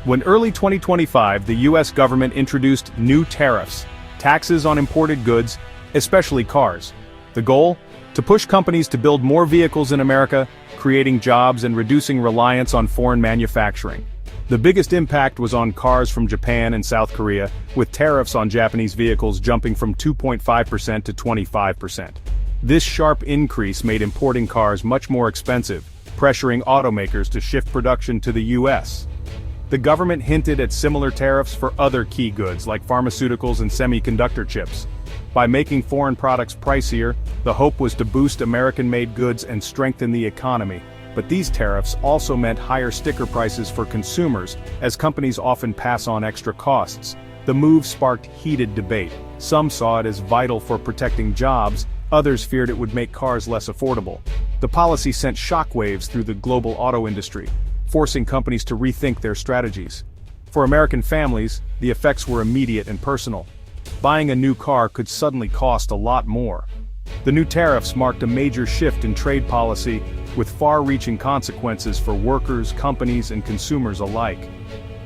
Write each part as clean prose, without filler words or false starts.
When early 2025, the US government introduced new tariffs, taxes on imported goods, especially cars. The goal? To push companies to build more vehicles in America, creating jobs and reducing reliance on foreign manufacturing. The biggest impact was on cars from Japan and South Korea, with tariffs on Japanese vehicles jumping from 2.5% to 25%. This sharp increase made importing cars much more expensive, pressuring automakers to shift production to the US. The government hinted at similar tariffs for other key goods like pharmaceuticals and semiconductor chips. By making foreign products pricier, the hope was to boost American-made goods and strengthen the economy. But these tariffs also meant higher sticker prices for consumers, as companies often pass on extra costs. The move sparked heated debate. Some saw it as vital for protecting jobs, others feared it would make cars less affordable. The policy sent shockwaves through the global auto industry, forcing companies to rethink their strategies. For American families, the effects were immediate and personal. Buying a new car could suddenly cost a lot more. The new tariffs marked a major shift in trade policy, with far-reaching consequences for workers, companies, and consumers alike.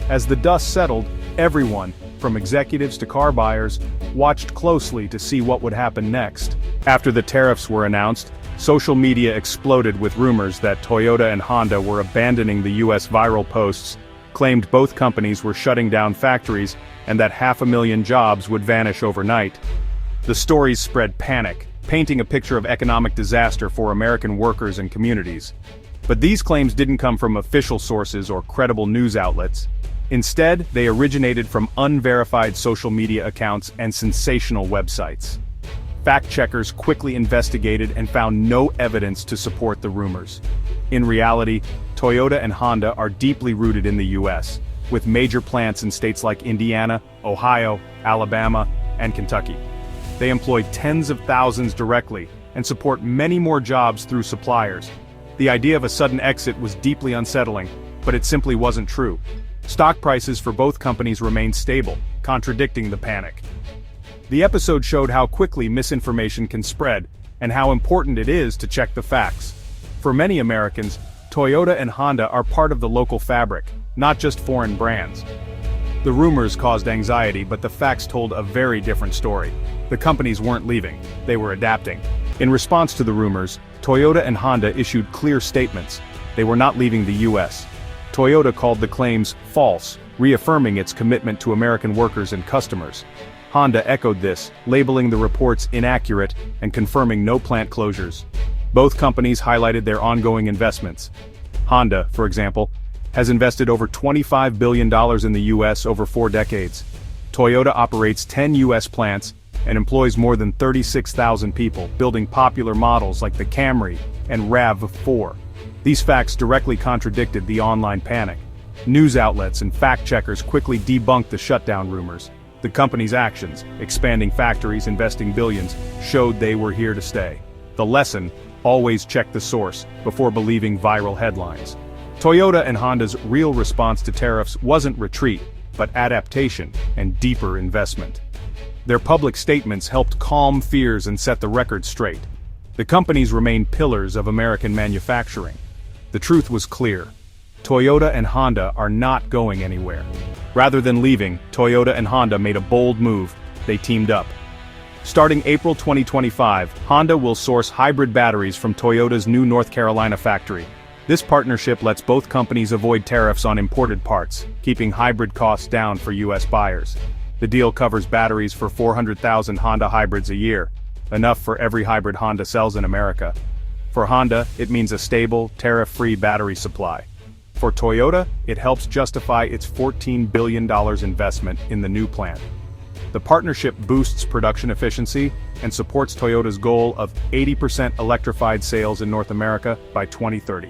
As the dust settled, everyone, from executives to car buyers, watched closely to see what would happen next. After the tariffs were announced, social media exploded with rumors that Toyota and Honda were abandoning the US. Viral posts claimed both companies were shutting down factories and that 500,000 jobs would vanish overnight. The stories spread panic, painting a picture of economic disaster for American workers and communities. But these claims didn't come from official sources or credible news outlets. Instead, they originated from unverified social media accounts and sensational websites. Fact-checkers quickly investigated and found no evidence to support the rumors. In reality, Toyota and Honda are deeply rooted in the US, with major plants in states like Indiana, Ohio, Alabama, and Kentucky. They employ tens of thousands directly and support many more jobs through suppliers. The idea of a sudden exit was deeply unsettling, but it simply wasn't true. Stock prices for both companies remained stable, contradicting the panic. The episode showed how quickly misinformation can spread, and how important it is to check the facts. For many Americans, Toyota and Honda are part of the local fabric, not just foreign brands. The rumors caused anxiety, but the facts told a very different story. The companies weren't leaving, they were adapting. In response to the rumors, Toyota and Honda issued clear statements. They were not leaving the US. Toyota called the claims false, reaffirming its commitment to American workers and customers. Honda echoed this, labeling the reports inaccurate and confirming no plant closures. Both companies highlighted their ongoing investments. Honda, for example, has invested over $25 billion in the US over 4 decades. Toyota operates 10 US plants and employs more than 36,000 people, building popular models like the Camry and RAV4. These facts directly contradicted the online panic. News outlets and fact-checkers quickly debunked the shutdown rumors. The company's actions, expanding factories, investing billions, showed they were here to stay. The lesson: always check the source before believing viral headlines. Toyota and Honda's real response to tariffs wasn't retreat, but adaptation and deeper investment. Their public statements helped calm fears and set the record straight. The companies remained pillars of American manufacturing. The truth was clear. Toyota and Honda are not going anywhere. Rather than leaving, Toyota and Honda made a bold move. They teamed up. Starting April 2025, Honda will source hybrid batteries from Toyota's new North Carolina factory. This partnership lets both companies avoid tariffs on imported parts, keeping hybrid costs down for US buyers. The deal covers batteries for 400,000 Honda hybrids a year, enough for every hybrid Honda sells in America. For Honda, it means a stable, tariff-free battery supply. For Toyota, it helps justify its $14 billion investment in the new plant. The partnership boosts production efficiency and supports Toyota's goal of 80% electrified sales in North America by 2030.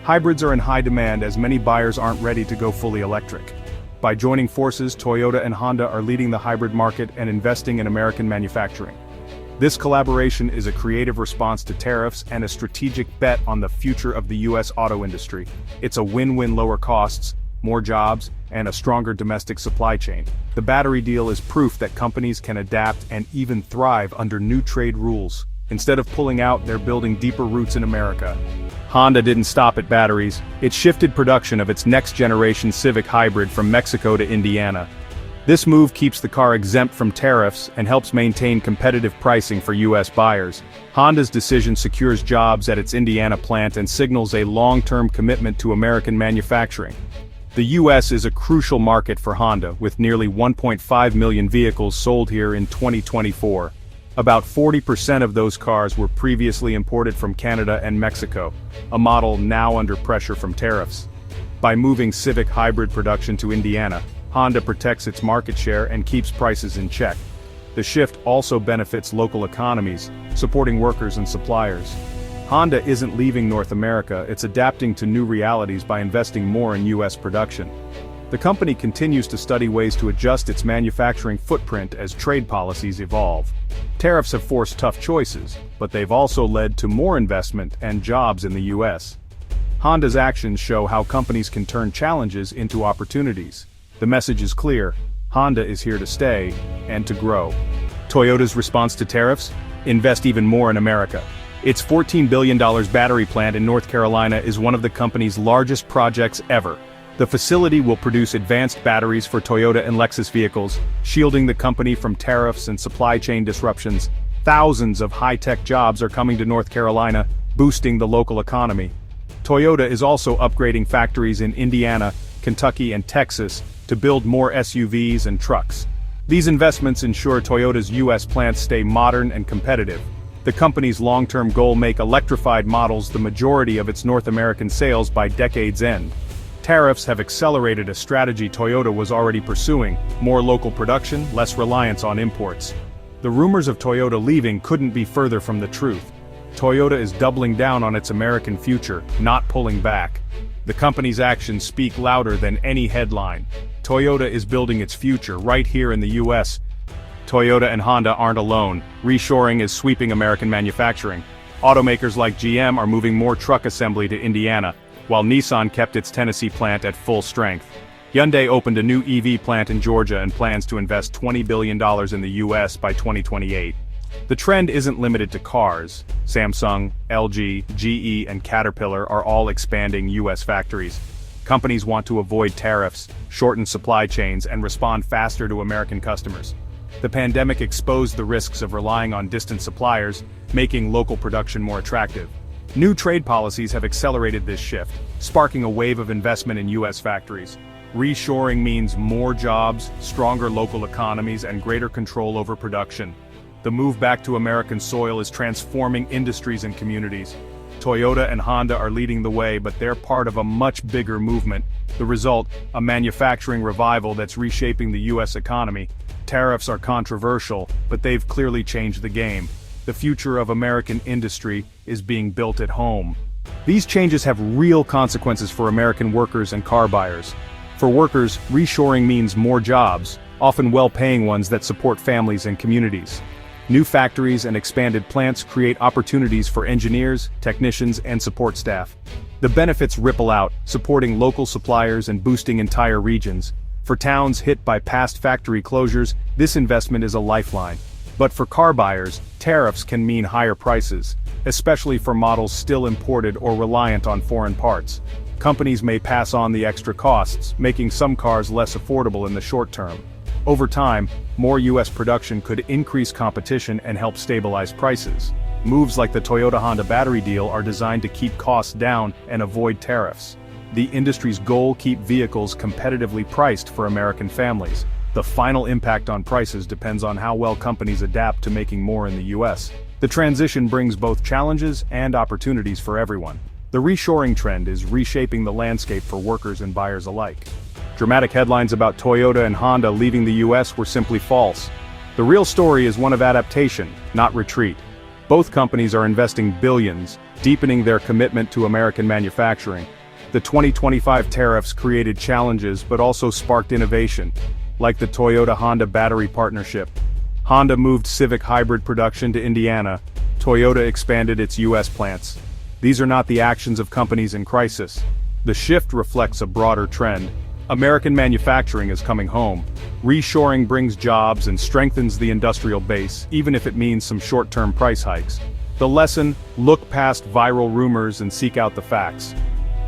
Hybrids are in high demand as many buyers aren't ready to go fully electric. By joining forces, Toyota and Honda are leading the hybrid market and investing in American manufacturing. This collaboration is a creative response to tariffs and a strategic bet on the future of the US auto industry. It's a win-win: lower costs, more jobs, and a stronger domestic supply chain. The battery deal is proof that companies can adapt and even thrive under new trade rules. Instead of pulling out, they're building deeper roots in America. Honda didn't stop at batteries, it shifted production of its next-generation Civic Hybrid from Mexico to Indiana. This move keeps the car exempt from tariffs and helps maintain competitive pricing for U.S. buyers. Honda's decision secures jobs at its Indiana plant and signals a long-term commitment to American manufacturing. The U.S. is a crucial market for Honda, with nearly 1.5 million vehicles sold here in 2024. About 40% of those cars were previously imported from Canada and Mexico, a model now under pressure from tariffs. By moving Civic Hybrid production to Indiana, Honda protects its market share and keeps prices in check. The shift also benefits local economies, supporting workers and suppliers. Honda isn't leaving North America, it's adapting to new realities by investing more in U.S. production. The company continues to study ways to adjust its manufacturing footprint as trade policies evolve. Tariffs have forced tough choices, but they've also led to more investment and jobs in the U.S. Honda's actions show how companies can turn challenges into opportunities. The message is clear: Honda is here to stay and to grow. Toyota's response to tariffs? Invest even more in America. Its $14 billion battery plant in North Carolina is one of the company's largest projects ever. The facility will produce advanced batteries for Toyota and Lexus vehicles, shielding the company from tariffs and supply chain disruptions. Thousands of high-tech jobs are coming to North Carolina, boosting the local economy. Toyota is also upgrading factories in Indiana, Kentucky, and Texas to build more SUVs and trucks. These investments ensure Toyota's U.S. plants stay modern and competitive. The company's long-term goal: make electrified models the majority of its North American sales by decade's end. Tariffs have accelerated a strategy Toyota was already pursuing: more local production, less reliance on imports. The rumors of Toyota leaving couldn't be further from the truth. Toyota is doubling down on its American future, not pulling back. The company's actions speak louder than any headline. Toyota is building its future right here in the U.S. Toyota and Honda aren't alone. Reshoring is sweeping American manufacturing. Automakers like GM are moving more truck assembly to Indiana, while Nissan kept its Tennessee plant at full strength. Hyundai opened a new EV plant in Georgia and plans to invest $20 billion in the U.S. by 2028. The trend isn't limited to cars. Samsung, LG, GE, and Caterpillar are all expanding U.S. factories. Companies want to avoid tariffs, shorten supply chains, and respond faster to American customers. The pandemic exposed the risks of relying on distant suppliers, making local production more attractive. New trade policies have accelerated this shift, sparking a wave of investment in U.S. factories. Reshoring means more jobs, stronger local economies, and greater control over production. The move back to American soil is transforming industries and communities. Toyota and Honda are leading the way, but they're part of a much bigger movement. The result: a manufacturing revival that's reshaping the U.S. economy. Tariffs are controversial, but they've clearly changed the game. The future of American industry is being built at home. These changes have real consequences for American workers and car buyers. For workers, reshoring means more jobs, often well-paying ones that support families and communities. New factories and expanded plants create opportunities for engineers, technicians, and support staff. The benefits ripple out, supporting local suppliers and boosting entire regions. For towns hit by past factory closures, this investment is a lifeline. But for car buyers, tariffs can mean higher prices, especially for models still imported or reliant on foreign parts. Companies may pass on the extra costs, making some cars less affordable in the short term. Over time, more U.S. production could increase competition and help stabilize prices. Moves like the Toyota-Honda battery deal are designed to keep costs down and avoid tariffs. The industry's goal: keep vehicles competitively priced for American families. The final impact on prices depends on how well companies adapt to making more in the U.S. The transition brings both challenges and opportunities for everyone. The reshoring trend is reshaping the landscape for workers and buyers alike. Dramatic headlines about Toyota and Honda leaving the U.S. were simply false. The real story is one of adaptation, not retreat. Both companies are investing billions, deepening their commitment to American manufacturing. The 2025 tariffs created challenges but also sparked innovation, like the Toyota-Honda battery partnership. Honda moved Civic Hybrid production to Indiana. Toyota expanded its U.S. plants. These are not the actions of companies in crisis. The shift reflects a broader trend. American manufacturing is coming home. Reshoring brings jobs and strengthens the industrial base, even if it means some short-term price hikes. The lesson: look past viral rumors and seek out the facts.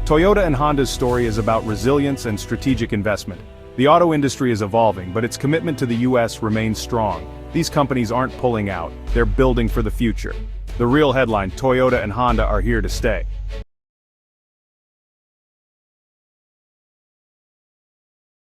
Toyota and Honda's story is about resilience and strategic investment. The auto industry is evolving, but its commitment to the US remains strong. These companies aren't pulling out, they're building for the future. The real headline: Toyota and Honda are here to stay.